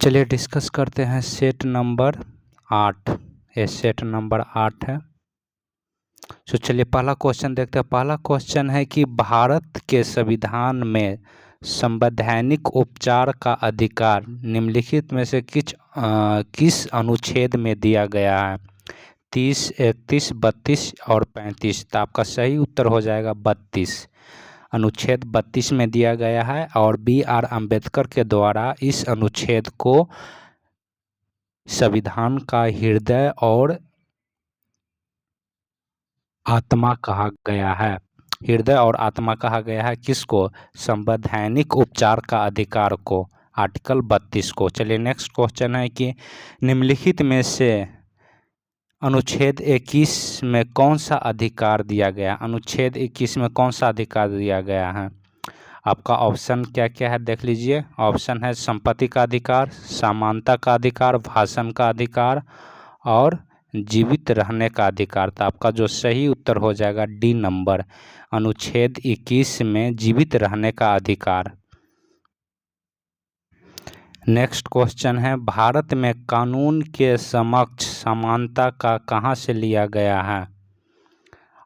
चलिए डिस्कस करते हैं सेट नंबर 8। ये सेट नंबर 8 है। तो चलिए पहला क्वेश्चन देखते हैं। पहला क्वेश्चन है कि भारत के संविधान में संवैधानिक उपचार का अधिकार निम्नलिखित में से किस अनुच्छेद में दिया गया है? 30, 31, 32 और 35। तो आपका सही उत्तर हो जाएगा 32। अनुच्छेद 32 में दिया गया है और B.R. अम्बेडकर के द्वारा इस अनुच्छेद को संविधान का हृदय और आत्मा कहा गया है। हृदय और आत्मा कहा गया है किसको? संवैधानिक उपचार का अधिकार को, आर्टिकल 32 को। चलिए नेक्स्ट क्वेश्चन है कि निम्नलिखित में से अनुच्छेद 21 में कौन सा अधिकार दिया गया? अनुच्छेद 21 में कौन सा अधिकार दिया गया है? आपका ऑप्शन क्या क्या है देख लीजिए। ऑप्शन है संपत्ति का अधिकार, समानता का अधिकार, भाषण का अधिकार और जीवित रहने का अधिकार। तो आपका जो सही उत्तर हो जाएगा डी नंबर, अनुच्छेद 21 में जीवित रहने का अधिकार। नेक्स्ट क्वेश्चन है भारत में कानून के समक्ष समानता का कहाँ से लिया गया है?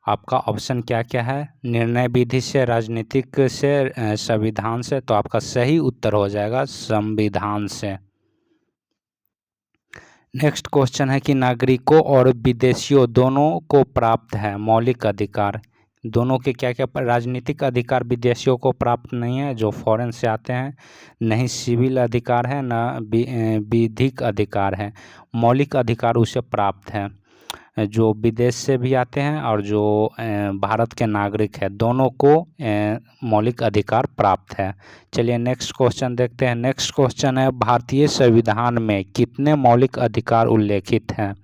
आपका ऑप्शन क्या क्या है? निर्णय विधि से, राजनीतिक से, संविधान से। तो आपका सही उत्तर हो जाएगा संविधान से। नेक्स्ट क्वेश्चन है कि नागरिकों और विदेशियों दोनों को प्राप्त है मौलिक अधिकार। दोनों के क्या क्या? राजनीतिक अधिकार विदेशियों को प्राप्त नहीं है जो फॉरेन से आते हैं, नहीं सिविल अधिकार है, न विधिक अधिकार है। मौलिक अधिकार उसे प्राप्त है जो विदेश से भी आते हैं और जो भारत के नागरिक है, दोनों को मौलिक अधिकार प्राप्त है। चलिए नेक्स्ट क्वेश्चन देखते हैं। नेक्स्ट क्वेश्चन है भारतीय संविधान में कितने मौलिक अधिकार उल्लेखित हैं?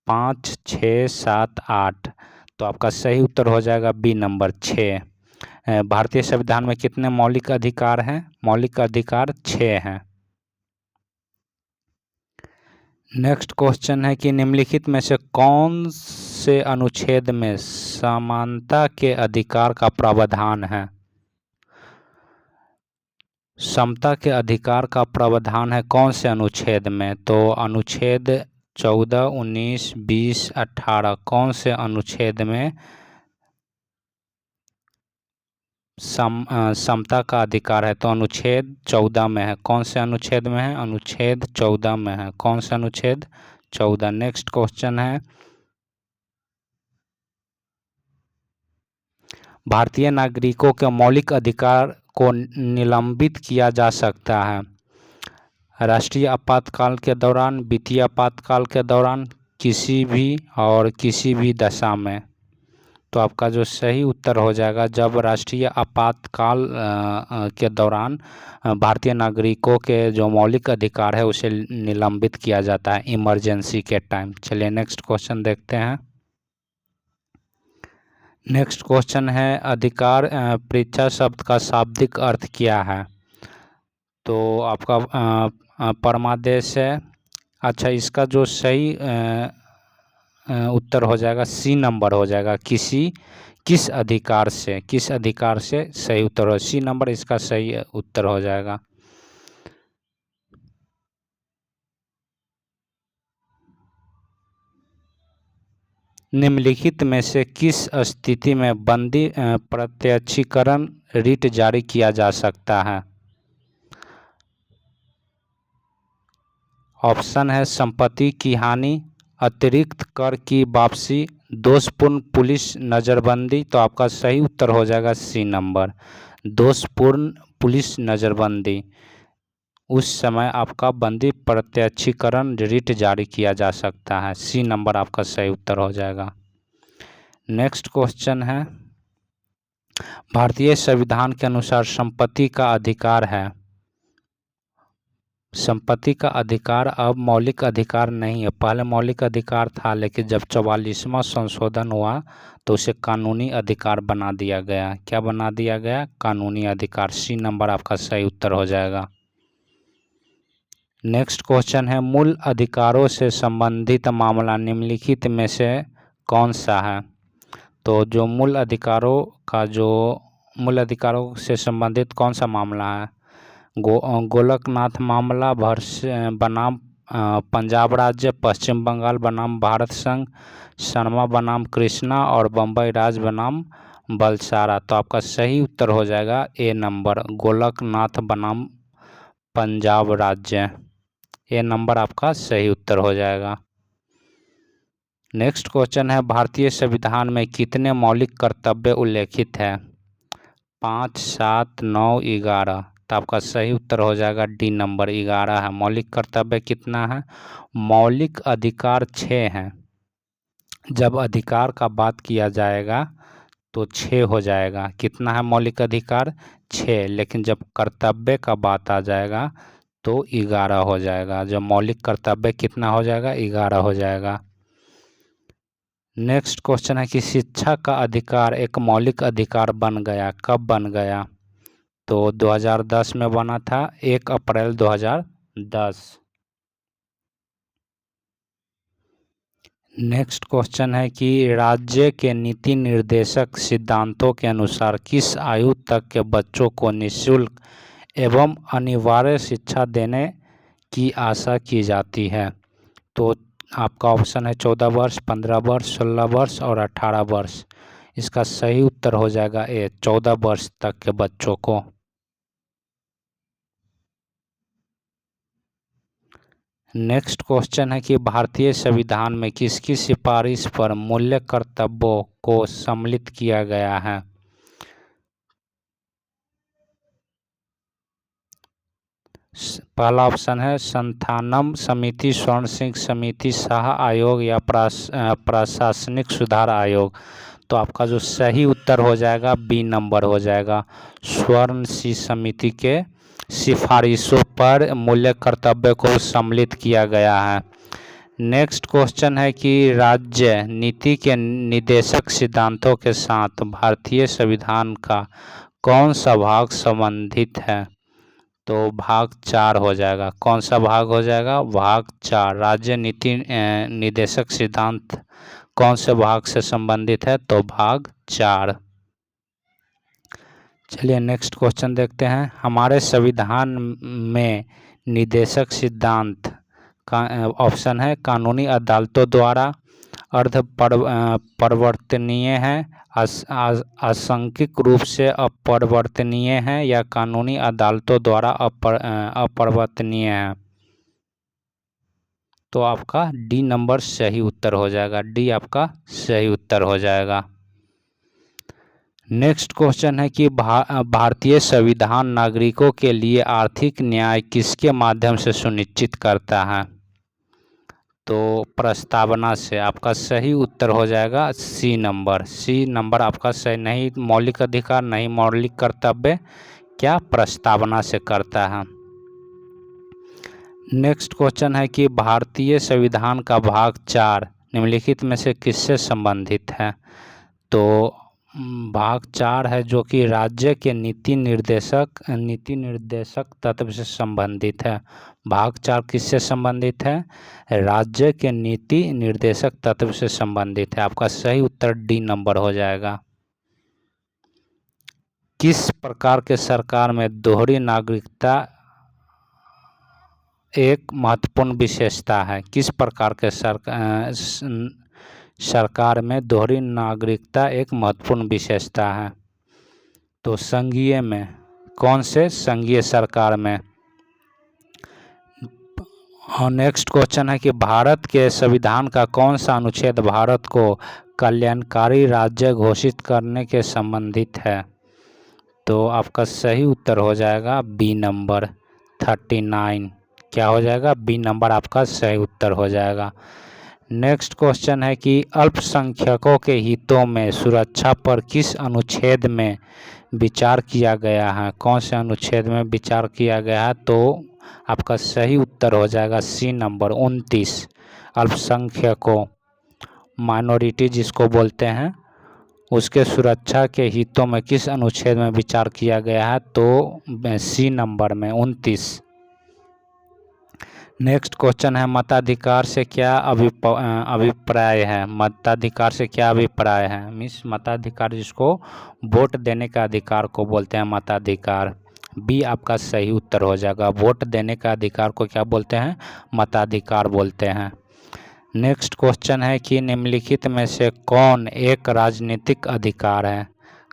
5, 6, 7, 8। तो आपका सही उत्तर हो जाएगा बी नंबर 6। भारतीय संविधान में कितने मौलिक अधिकार हैं? मौलिक अधिकार 6 हैं। नेक्स्ट क्वेश्चन है कि निम्नलिखित में से कौन से अनुच्छेद में समानता के अधिकार का प्रावधान है? समता के अधिकार का प्रावधान है कौन से अनुच्छेद में? तो अनुच्छेद 14, 19, 20, 18। कौन से अनुच्छेद में समता का अधिकार है? तो अनुच्छेद 14 में है। कौन से अनुच्छेद में है? अनुच्छेद 14 में है। कौन सा अनुच्छेद? 14। नेक्स्ट क्वेश्चन है भारतीय नागरिकों के मौलिक अधिकार को निलंबित किया जा सकता है राष्ट्रीय आपातकाल के दौरान, वित्तीय आपातकाल के दौरान, किसी भी दशा में। तो आपका जो सही उत्तर हो जाएगा जब राष्ट्रीय आपातकाल के दौरान भारतीय नागरिकों के जो मौलिक अधिकार है उसे निलंबित किया जाता है इमरजेंसी के टाइम। चलिए नेक्स्ट क्वेश्चन देखते हैं। नेक्स्ट क्वेश्चन है अधिकार परीक्षा शब्द का शाब्दिक अर्थ क्या है? तो आपका परमादेश है। अच्छा, इसका जो सही उत्तर हो जाएगा सी नंबर हो जाएगा, किस अधिकार से, किस अधिकार से सही उत्तर हो, सी नंबर इसका सही उत्तर हो जाएगा। निम्नलिखित में से किस स्थिति में बंदी प्रत्यक्षीकरण रिट जारी किया जा सकता है? ऑप्शन है संपत्ति की हानि, अतिरिक्त कर की वापसी, दोषपूर्ण पुलिस नज़रबंदी। तो आपका सही उत्तर हो जाएगा सी नंबर, दोषपूर्ण पुलिस नज़रबंदी। उस समय आपका बंदी प्रत्यक्षीकरण रिट जारी किया जा सकता है। सी नंबर आपका सही उत्तर हो जाएगा। नेक्स्ट क्वेश्चन है भारतीय संविधान के अनुसार संपत्ति का अधिकार है। संपत्ति का अधिकार अब मौलिक अधिकार नहीं है। पहले मौलिक अधिकार था, लेकिन जब 44वां संशोधन हुआ तो उसे कानूनी अधिकार बना दिया गया। क्या बना दिया गया? कानूनी अधिकार। सी नंबर आपका सही उत्तर हो जाएगा। नेक्स्ट क्वेश्चन है मूल अधिकारों से संबंधित मामला निम्नलिखित में से कौन सा है? तो जो मूल अधिकारों से संबंधित कौन सा मामला है? गोलकनाथ मामला बनाम पंजाब राज्य, पश्चिम बंगाल बनाम भारत संघ, शर्मा बनाम कृष्णा और बम्बई राज बनाम बलसारा। तो आपका सही उत्तर हो जाएगा ए नंबर, गोलकनाथ बनाम पंजाब राज्य। ए नंबर आपका सही उत्तर हो जाएगा। नेक्स्ट क्वेश्चन है, भारतीय संविधान में कितने मौलिक कर्तव्य उल्लेखित है? 5, 7, 9, 11। तो आपका सही उत्तर हो जाएगा डी नंबर, 11 है। मौलिक कर्तव्य कितना है? मौलिक अधिकार 6 हैं। जब अधिकार का बात किया जाएगा तो 6 हो जाएगा। कितना है मौलिक अधिकार? 6। लेकिन जब कर्तव्य का बात आ जाएगा तो 11 हो जाएगा। जो मौलिक कर्तव्य कितना हो जाएगा? 11 हो जाएगा। नेक्स्ट क्वेश्चन है कि शिक्षा का अधिकार एक मौलिक अधिकार बन गया, कब बन गया? तो 2010 में बना था, 1 अप्रैल 2010। नेक्स्ट क्वेश्चन है कि राज्य के नीति निर्देशक सिद्धांतों के अनुसार किस आयु तक के बच्चों को निःशुल्क एवं अनिवार्य शिक्षा देने की आशा की जाती है? तो आपका ऑप्शन है 14 वर्ष, 15 वर्ष, 16 वर्ष और 18 वर्ष। इसका सही उत्तर हो जाएगा ए, 14 वर्ष तक के बच्चों को। नेक्स्ट क्वेश्चन है कि भारतीय संविधान में किसकी सिफारिश पर मूल्य कर्तव्यों को सम्मिलित किया गया है? पहला ऑप्शन है संथानम समिति, स्वर्ण सिंह समिति, शाह आयोग या प्रशासनिक सुधार आयोग। तो आपका जो सही उत्तर हो जाएगा बी नंबर हो जाएगा, स्वर्ण सिंह समिति के सिफारिशों पर मूल्य कर्तव्य को सम्मिलित किया गया है। नेक्स्ट क्वेश्चन है कि राज्य नीति के निर्देशक सिद्धांतों के साथ भारतीय संविधान का कौन सा भाग संबंधित है? तो भाग 4 हो जाएगा। कौन सा भाग हो जाएगा? भाग 4। राज्य नीति निर्देशक सिद्धांत कौन से भाग से संबंधित है? तो भाग 4। चलिए नेक्स्ट क्वेश्चन देखते हैं। हमारे संविधान में निर्देशक सिद्धांत का ऑप्शन है कानूनी अदालतों द्वारा, अर्ध परिवर्तनीय है, आंशिक रूप से अपरिवर्तनीय है या कानूनी अदालतों द्वारा अपरिवर्तनीय है। तो आपका डी नंबर सही उत्तर हो जाएगा। डी आपका सही उत्तर हो जाएगा। नेक्स्ट क्वेश्चन है कि भारतीय संविधान नागरिकों के लिए आर्थिक न्याय किसके माध्यम से सुनिश्चित करता है? तो प्रस्तावना से। आपका सही उत्तर हो जाएगा सी नंबर। सी नंबर आपका सही, नहीं मौलिक अधिकार नहीं मौलिक कर्तव्य, क्या प्रस्तावना से करता है। नेक्स्ट क्वेश्चन है कि भारतीय संविधान का भाग 4 निम्नलिखित में से किससे संबंधित है? तो भाग 4 है जो कि राज्य के नीति निर्देशक तत्व से संबंधित है। भाग 4 किससे संबंधित है? राज्य के नीति निर्देशक तत्व से संबंधित है। आपका सही उत्तर डी नंबर हो जाएगा। किस प्रकार के सरकार में दोहरी नागरिकता एक महत्वपूर्ण विशेषता है? किस प्रकार के सरकार में दोहरी नागरिकता एक महत्वपूर्ण विशेषता है? तो संघीय में। कौन से? संघीय सरकार में। नेक्स्ट क्वेश्चन है कि भारत के संविधान का कौन सा अनुच्छेद भारत को कल्याणकारी राज्य घोषित करने के संबंधित है? तो आपका सही उत्तर हो जाएगा बी नंबर 39। क्या हो जाएगा? बी नंबर आपका सही उत्तर हो जाएगा। नेक्स्ट क्वेश्चन है कि अल्पसंख्यकों के हितों में सुरक्षा पर किस अनुच्छेद में विचार किया गया है? कौन से अनुच्छेद में विचार किया गया है? तो आपका सही उत्तर हो जाएगा सी नंबर 29। अल्पसंख्यकों, माइनॉरिटी जिसको बोलते हैं, उसके सुरक्षा के हितों में किस अनुच्छेद में विचार किया गया है? तो सी नंबर में 29। नेक्स्ट क्वेश्चन है मताधिकार से क्या अभिप्राय है? मताधिकार से क्या अभिप्राय है? मीन्स मताधिकार जिसको वोट देने का अधिकार को बोलते हैं मताधिकार। बी आपका सही उत्तर हो जाएगा। वोट देने का अधिकार को क्या बोलते हैं? मताधिकार बोलते हैं। नेक्स्ट क्वेश्चन है कि निम्नलिखित में से कौन एक राजनीतिक अधिकार है?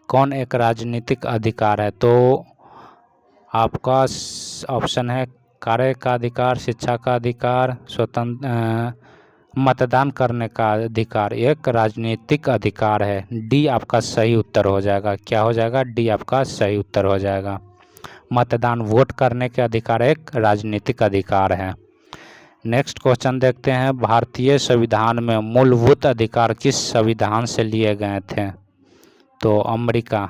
कौन एक राजनीतिक अधिकार है? तो आपका ऑप्शन है कार्य का अधिकार, शिक्षा का अधिकार, स्वतंत्र मतदान करने का अधिकार एक राजनीतिक अधिकार है। डी आपका सही उत्तर हो जाएगा। क्या हो जाएगा? डी आपका सही उत्तर हो जाएगा। मतदान, वोट करने के अधिकार एक राजनीतिक अधिकार है। नेक्स्ट क्वेश्चन देखते हैं, भारतीय संविधान में मूलभूत अधिकार किस संविधान से लिए गए थे? तो अमेरिका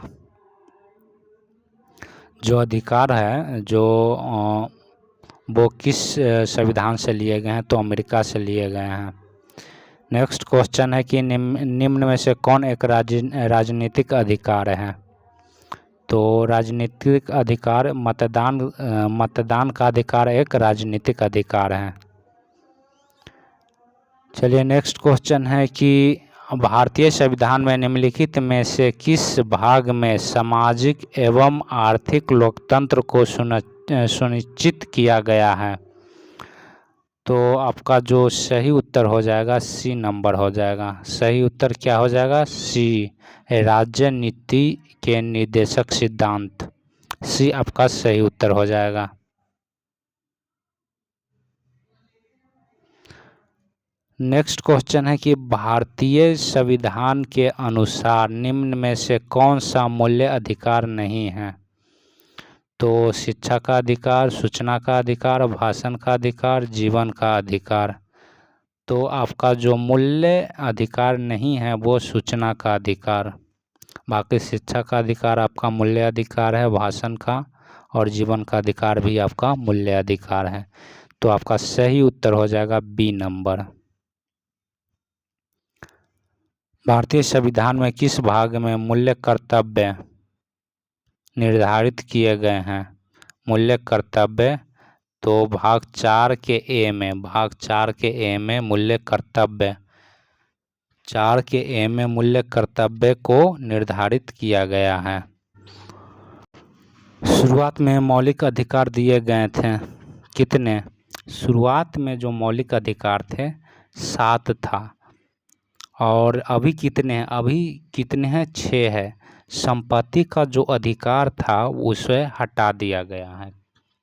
जो अधिकार है जो वो किस संविधान से लिए गए हैं? तो अमेरिका से लिए गए हैं। नेक्स्ट क्वेश्चन है कि निम्न में से कौन एक राजनीतिक अधिकार है? तो राजनीतिक अधिकार मतदान का अधिकार एक राजनीतिक अधिकार है। चलिए नेक्स्ट क्वेश्चन है कि भारतीय संविधान में निम्नलिखित में से किस भाग में सामाजिक एवं आर्थिक लोकतंत्र को सुनिश्चित किया गया है? तो आपका जो सही उत्तर हो जाएगा सी नंबर हो जाएगा। सही उत्तर क्या हो जाएगा? सी, राज्य नीति के निर्देशक सिद्धांत। सी आपका सही उत्तर हो जाएगा। नेक्स्ट क्वेश्चन है कि भारतीय संविधान के अनुसार निम्न में से कौन सा मूल्य अधिकार नहीं है? तो शिक्षा का अधिकार, सूचना का अधिकार, भाषण का अधिकार, जीवन का अधिकार। तो आपका जो मूल्य अधिकार नहीं है वो सूचना का अधिकार। बाकी शिक्षा का अधिकार आपका मूल्य अधिकार है, भाषण का और जीवन का अधिकार भी आपका मूल्य अधिकार है। तो आपका सही उत्तर हो जाएगा बी नंबर। भारतीय संविधान में किस भाग में मूल्य कर्तव्य निर्धारित किए गए हैं? मूल्य कर्तव्य तो भाग 4 के ए में, भाग 4 के ए में मूल्य कर्तव्य 4 के ए में मूल्य कर्तव्य को निर्धारित किया गया है। शुरुआत में मौलिक अधिकार दिए गए थे कितने? शुरुआत में जो मौलिक अधिकार थे 7 था और अभी कितने हैं? अभी कितने हैं? 6 है। संपत्ति का जो अधिकार था उसे हटा दिया गया है।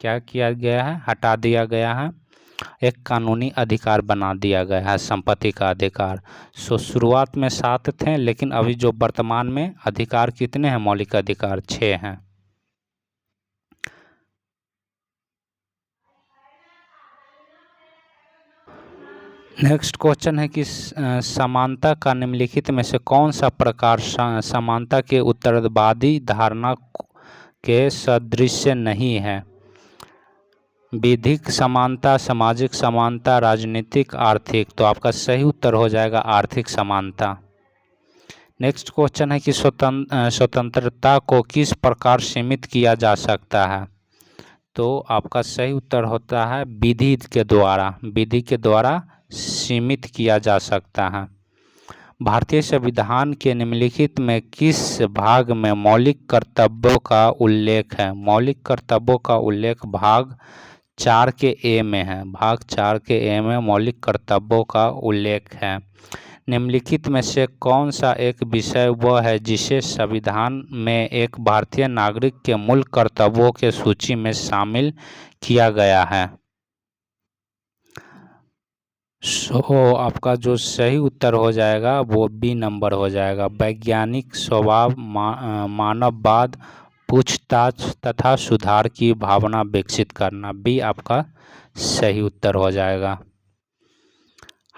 क्या किया गया है? हटा दिया गया है। एक कानूनी अधिकार बना दिया गया है संपत्ति का अधिकार। शुरुआत में 7 थे लेकिन अभी जो वर्तमान में अधिकार कितने हैं? मौलिक अधिकार 6 हैं। नेक्स्ट क्वेश्चन है कि समानता का निम्नलिखित में से कौन सा प्रकार समानता के उत्तरवादी धारणा के सदृश नहीं है? विधिक समानता, सामाजिक समानता, राजनीतिक, आर्थिक। तो आपका सही उत्तर हो जाएगा आर्थिक समानता। नेक्स्ट क्वेश्चन है कि स्वतंत्रता को किस प्रकार सीमित किया जा सकता है? तो आपका सही उत्तर होता है विधि के द्वारा। विधि के द्वारा सीमित किया जा सकता है। भारतीय संविधान के निम्नलिखित में किस भाग में मौलिक कर्तव्यों का उल्लेख है? मौलिक कर्तव्यों का उल्लेख भाग 4 के ए में है। भाग 4 के ए में मौलिक कर्तव्यों का उल्लेख है। निम्नलिखित में से कौन सा एक विषय वह है जिसे संविधान में एक भारतीय नागरिक के मूल कर्तव्यों के सूची में शामिल किया गया है? आपका जो सही उत्तर हो जाएगा वो बी नंबर हो जाएगा। वैज्ञानिक स्वभाव, मानववाद, पूछताछ तथा सुधार की भावना विकसित करना। बी आपका सही उत्तर हो जाएगा।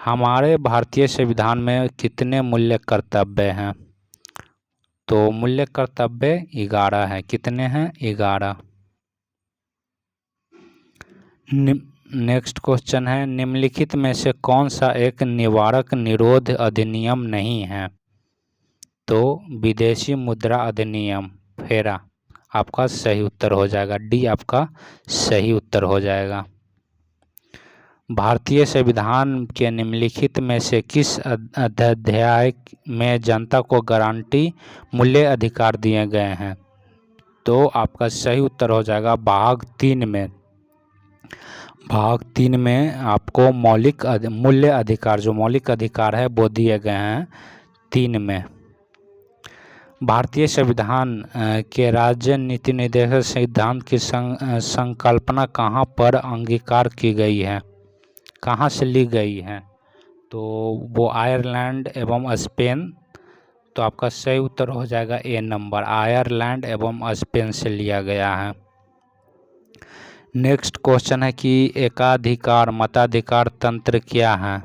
हमारे भारतीय संविधान में कितने मूल्य कर्तव्य हैं? तो मूल्य कर्तव्य 11 है। कितने हैं? 11। नेक्स्ट क्वेश्चन है निम्नलिखित में से कौन सा एक निवारक निरोध अधिनियम नहीं है? तो विदेशी मुद्रा अधिनियम, फेरा। आपका सही उत्तर हो जाएगा। डी आपका सही उत्तर हो जाएगा। भारतीय संविधान के निम्नलिखित में से किस अध्याय में जनता को गारंटी मूल्य अधिकार दिए गए हैं? तो आपका सही उत्तर हो जाएगा भाग 3 में। भाग 3 में आपको मूल्य अधिकार, जो मौलिक अधिकार है वो दिए गए हैं 3 में। भारतीय संविधान के राज्य नीति निर्देशक सिद्धांत की संकल्पना कहाँ पर अंगीकार की गई है, कहाँ से ली गई है? तो वो आयरलैंड एवं स्पेन। तो आपका सही उत्तर हो जाएगा ए नंबर, आयरलैंड एवं स्पेन से लिया गया है। नेक्स्ट क्वेश्चन है कि एकाधिकार मताधिकार तंत्र क्या है?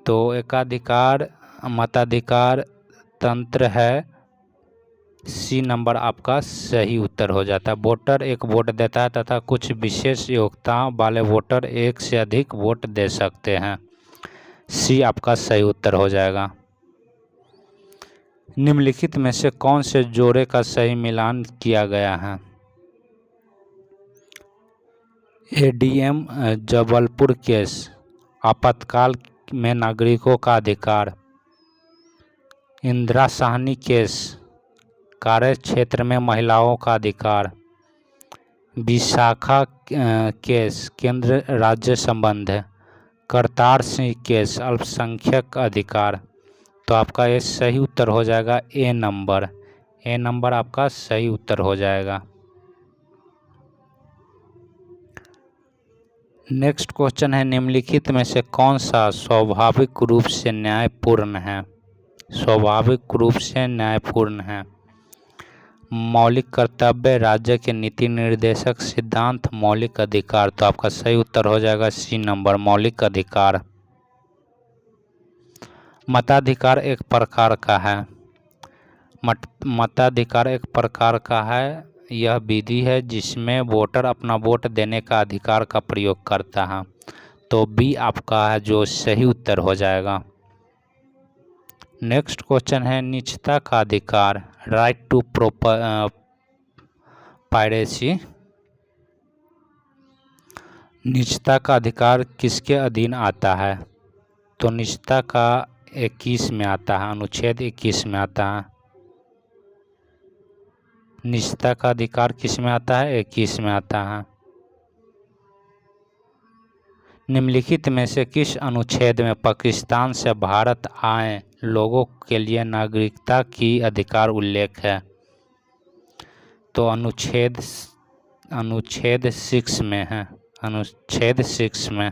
तो एकाधिकार मताधिकार तंत्र है सी नंबर आपका सही उत्तर हो जाता है। वोटर एक वोट देता है तथा कुछ विशेष योग्यताओं वाले वोटर एक से अधिक वोट दे सकते हैं। सी आपका सही उत्तर हो जाएगा। निम्नलिखित में से कौन से जोड़े का सही मिलान किया गया है? एडीएम जबलपुर केस, आपातकाल में नागरिकों का अधिकार, इंदिरा साहनी केस, कार्य क्षेत्र में महिलाओं का अधिकार, विशाखा केस, केंद्र राज्य संबंध, करतार सिंह केस, अल्पसंख्यक अधिकार। तो आपका ये सही उत्तर हो जाएगा ए नंबर। ए नंबर आपका सही उत्तर हो जाएगा। नेक्स्ट क्वेश्चन है निम्नलिखित में से कौन सा स्वाभाविक रूप से न्यायपूर्ण है? स्वाभाविक रूप से न्यायपूर्ण है। मौलिक कर्तव्य, राज्य के नीति निर्देशक सिद्धांत, मौलिक अधिकार। तो आपका सही उत्तर हो जाएगा सी नंबर, मौलिक अधिकार। मताधिकार एक प्रकार का है। मताधिकार एक प्रकार का है, यह विधि है जिसमें वोटर अपना वोट देने का अधिकार का प्रयोग करता है। तो बी आपका है जो सही उत्तर हो जाएगा। नेक्स्ट क्वेश्चन है निजता का अधिकार, राइट टू प्राइवेसी। निजता का अधिकार किसके अधीन आता है? तो निजता का 21 में आता है, अनुच्छेद 21 में आता है। निजता का अधिकार किस में आता है? 21 में आता है। निम्नलिखित में से किस अनुच्छेद में पाकिस्तान से भारत आए लोगों के लिए नागरिकता की अधिकार उल्लेख है? तो अनुच्छेद 6 में है, अनुच्छेद 6 में।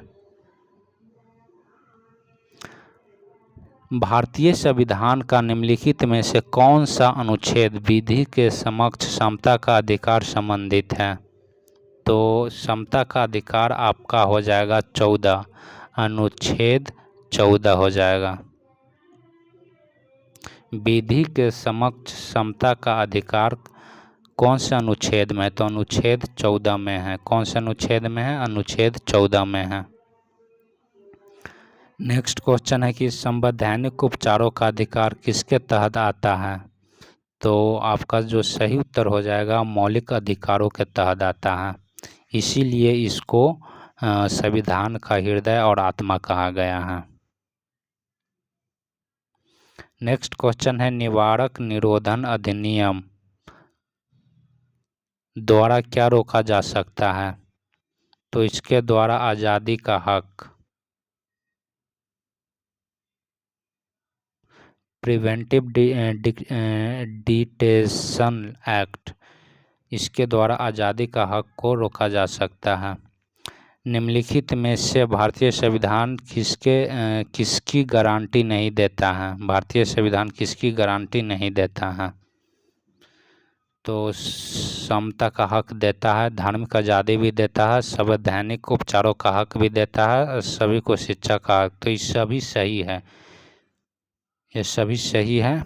भारतीय संविधान का निम्नलिखित में से कौन सा अनुच्छेद विधि के समक्ष समता का अधिकार संबंधित है? तो समता का अधिकार आपका हो जाएगा 14, अनुच्छेद 14 हो जाएगा। विधि के समक्ष समता का अधिकार कौन से अनुच्छेद में? तो अनुच्छेद 14 में है। कौन से अनुच्छेद में है? अनुच्छेद 14 में है। नेक्स्ट क्वेश्चन है कि संवैधानिक उपचारों का अधिकार किसके तहत आता है? तो आपका जो सही उत्तर हो जाएगा मौलिक अधिकारों के तहत आता है, इसीलिए इसको संविधान का हृदय और आत्मा कहा गया है। नेक्स्ट क्वेश्चन है निवारक निरोधन अधिनियम द्वारा क्या रोका जा सकता है? तो इसके द्वारा आज़ादी का हक, प्रिवेंटिव डिटेंशन एक्ट, इसके द्वारा आज़ादी का हक को रोका जा सकता है। निम्नलिखित में से भारतीय संविधान किसकी गारंटी नहीं देता है? भारतीय संविधान किसकी गारंटी नहीं देता है? तो समता का हक देता है, धार्मिक आज़ादी भी देता है, संवैधानिक उपचारों का हक भी देता है, सभी को शिक्षा का हक। तो ये सभी सही है, ये सभी सही है।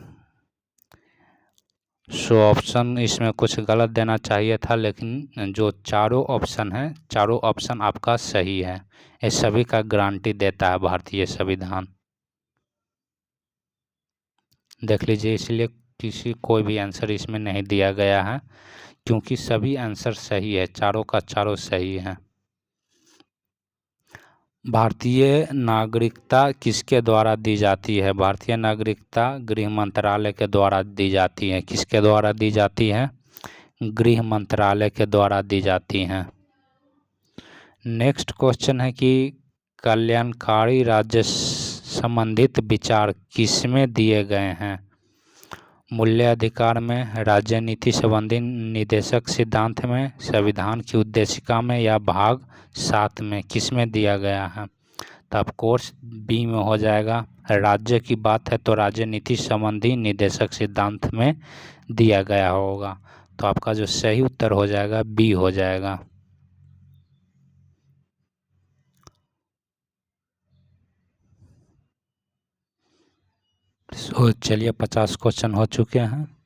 सो ऑप्शन इसमें कुछ गलत देना चाहिए था, लेकिन जो चारों ऑप्शन हैं, चारों ऑप्शन आपका सही है। ये सभी का गारंटी देता है भारतीय संविधान। देख लीजिए, इसलिए कोई भी आंसर इसमें नहीं दिया गया है, क्योंकि सभी आंसर सही है, चारों का चारों सही है। भारतीय नागरिकता किसके द्वारा दी जाती है? भारतीय नागरिकता गृह मंत्रालय के द्वारा दी जाती है। किसके द्वारा दी जाती है? गृह मंत्रालय के द्वारा दी जाती हैं। नेक्स्ट क्वेश्चन है कि कल्याणकारी राज्य संबंधित विचार किसमें दिए गए हैं? मूल्य अधिकार में, राज्य नीति संबंधी निदेशक सिद्धांत में, संविधान की उद्देशिका में या भाग 7 में, किसमें दिया गया है? तो ऑफ कोर्स बी में हो जाएगा। राज्य की बात है तो राज्य नीति संबंधी निदेशक सिद्धांत में दिया गया होगा। तो आपका जो सही उत्तर हो जाएगा बी हो जाएगा। चलिए 50 क्वेश्चन हो चुके हैं।